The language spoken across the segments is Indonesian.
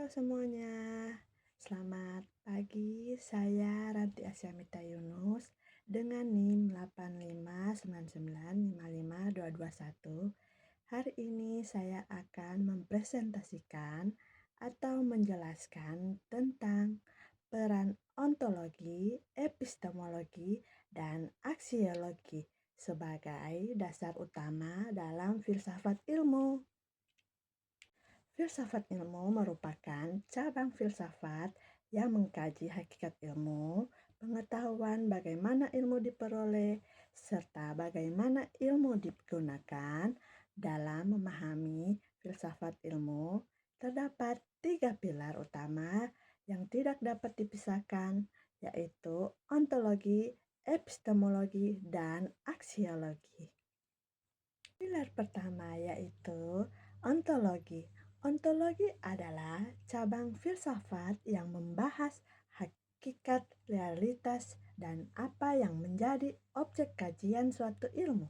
semuanya, selamat pagi. Saya Ranti Asyamita Yunus dengan NIM 8599552221. Hari ini saya akan mempresentasikan atau menjelaskan tentang peran ontologi, epistemologi, dan aksiologi sebagai dasar utama dalam filsafat ilmu. Filsafat ilmu merupakan cabang filsafat yang mengkaji hakikat ilmu, pengetahuan bagaimana ilmu diperoleh, serta bagaimana ilmu digunakan. Dalam memahami filsafat ilmu, terdapat 3 pilar utama yang tidak dapat dipisahkan, yaitu ontologi, epistemologi, dan aksiologi. Pilar pertama yaitu ontologi. Ontologi adalah cabang filsafat yang membahas hakikat, realitas, dan apa yang menjadi objek kajian suatu ilmu.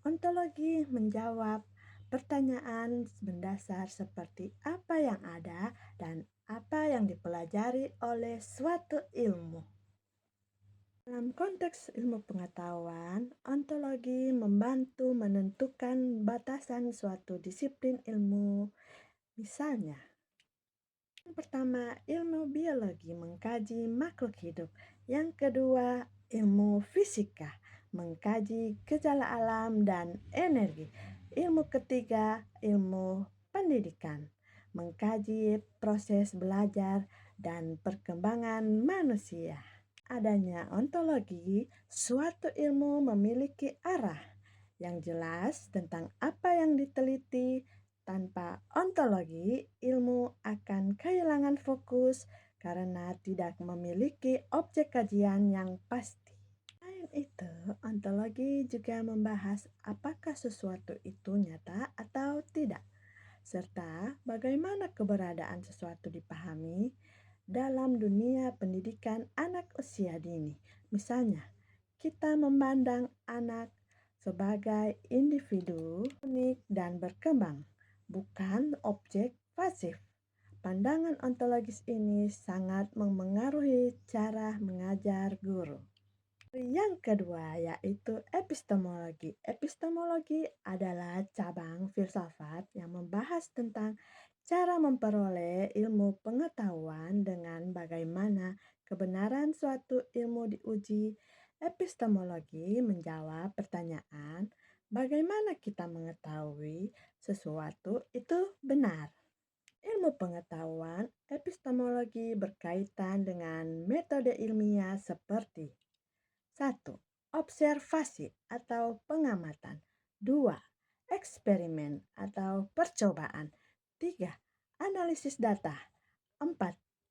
Ontologi menjawab pertanyaan mendasar seperti apa yang ada dan apa yang dipelajari oleh suatu ilmu. Dalam konteks ilmu pengetahuan, ontologi membantu menentukan batasan suatu disiplin ilmu. Misalnya, yang pertama, ilmu biologi mengkaji makhluk hidup. Yang kedua, ilmu fisika mengkaji gejala alam dan energi. Ilmu ketiga, ilmu pendidikan mengkaji proses belajar dan perkembangan manusia. Adanya ontologi, suatu ilmu memiliki arah yang jelas tentang apa yang diteliti. Tanpa ontologi, ilmu akan kehilangan fokus karena tidak memiliki objek kajian yang pasti. Selain itu, ontologi juga membahas apakah sesuatu itu nyata atau tidak, serta bagaimana keberadaan sesuatu dipahami dalam dunia pendidikan anak usia dini. Misalnya, kita memandang anak sebagai individu unik dan berkembang, bukan objek pasif. Pandangan ontologis ini sangat memengaruhi cara mengajar guru. Yang kedua yaitu epistemologi. Epistemologi adalah cabang filsafat yang membahas tentang cara memperoleh ilmu pengetahuan dengan bagaimana kebenaran suatu ilmu diuji. Epistemologi menjawab pertanyaan, bagaimana kita mengetahui sesuatu itu benar. Ilmu pengetahuan epistemologi berkaitan dengan metode ilmiah seperti 1. Observasi atau pengamatan. 2. Eksperimen atau percobaan. 3. Analisis data. 4.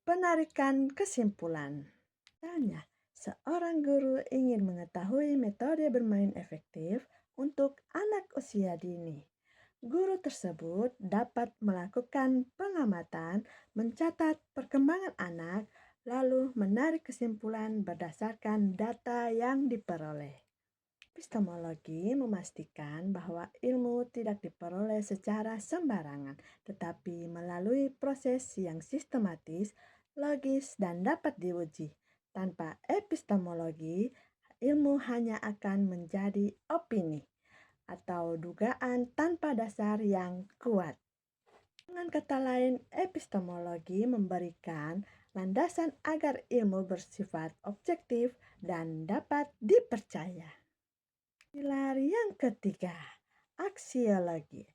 Penarikan kesimpulan. Misalnya, seorang guru ingin mengetahui metode bermain efektif untuk anak usia dini. Guru tersebut dapat melakukan pengamatan, mencatat perkembangan anak, lalu menarik kesimpulan berdasarkan data yang diperoleh. Epistemologi memastikan bahwa ilmu tidak diperoleh secara sembarangan, tetapi melalui proses yang sistematis, logis, dan dapat diuji. Tanpa epistemologi, ilmu hanya akan menjadi opini atau dugaan tanpa dasar yang kuat. Dengan kata lain, epistemologi memberikan landasan agar ilmu bersifat objektif dan dapat dipercaya. Pilar yang ketiga, aksiologi.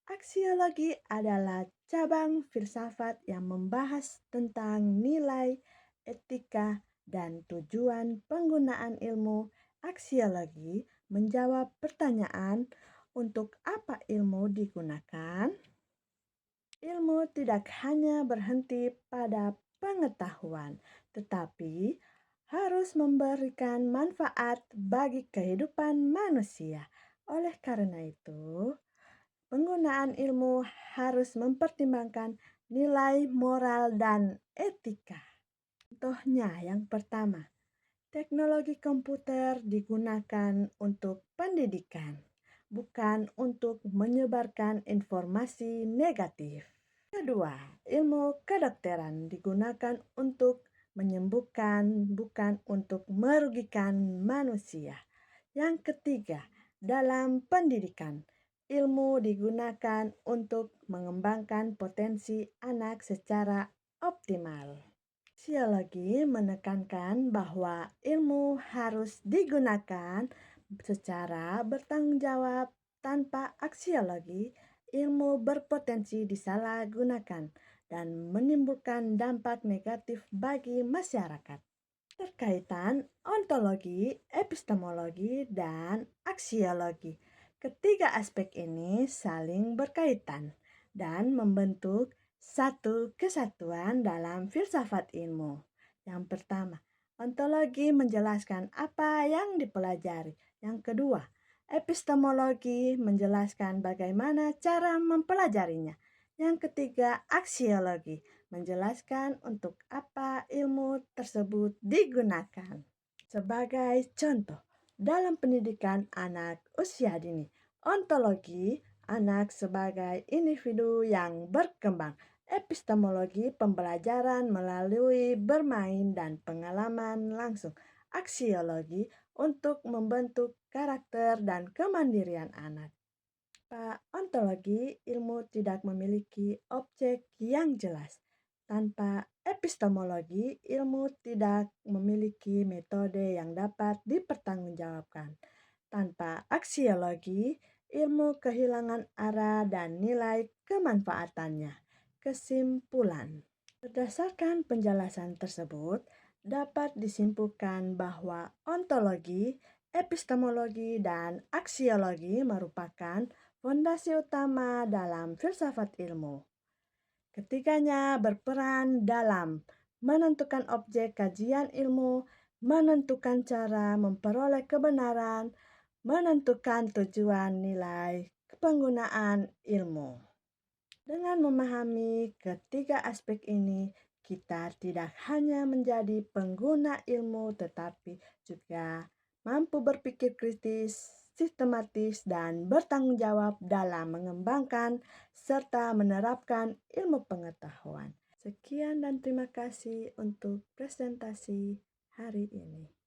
Aksiologi adalah cabang filsafat yang membahas tentang nilai, etika, dan tujuan penggunaan ilmu. Aksiologi menjawab pertanyaan, untuk apa ilmu digunakan? Ilmu tidak hanya berhenti pada pengetahuan, tetapi harus memberikan manfaat bagi kehidupan manusia. Oleh karena itu, penggunaan ilmu harus mempertimbangkan nilai moral dan etika. Contohnya yang pertama, teknologi komputer digunakan untuk pendidikan, bukan untuk menyebarkan informasi negatif. Kedua, ilmu kedokteran digunakan untuk menyembuhkan, bukan untuk merugikan manusia. Yang ketiga, dalam pendidikan, ilmu digunakan untuk mengembangkan potensi anak secara optimal. Sosiologi menekankan bahwa ilmu harus digunakan secara bertanggung jawab. Tanpa aksiologi, ilmu berpotensi disalahgunakan dan menimbulkan dampak negatif bagi masyarakat. Terkaitan ontologi, epistemologi, dan aksiologi. Ketiga aspek ini saling berkaitan dan membentuk satu kesatuan dalam filsafat ilmu. Yang pertama, ontologi menjelaskan apa yang dipelajari. Yang kedua, epistemologi menjelaskan bagaimana cara mempelajarinya. Yang ketiga, aksiologi menjelaskan untuk apa ilmu tersebut digunakan. Sebagai contoh, dalam pendidikan anak usia dini, ontologi anak sebagai individu yang berkembang, epistemologi pembelajaran melalui bermain dan pengalaman langsung, aksiologi untuk membentuk karakter dan kemandirian anak. Ontologi, ilmu tidak memiliki objek yang jelas. Tanpa epistemologi, ilmu tidak memiliki metode yang dapat dipertanggungjawabkan. Tanpa aksiologi, ilmu kehilangan arah dan nilai kemanfaatannya. Kesimpulan. Berdasarkan penjelasan tersebut, dapat disimpulkan bahwa ontologi, epistemologi, dan aksiologi merupakan fondasi utama dalam filsafat ilmu. Ketiganya berperan dalam menentukan objek kajian ilmu, menentukan cara memperoleh kebenaran, menentukan tujuan nilai penggunaan ilmu. Dengan memahami ketiga aspek ini, kita tidak hanya menjadi pengguna ilmu, tetapi juga mampu berpikir kritis, sistematis, dan bertanggung jawab dalam mengembangkan serta menerapkan ilmu pengetahuan. Sekian dan terima kasih untuk presentasi hari ini.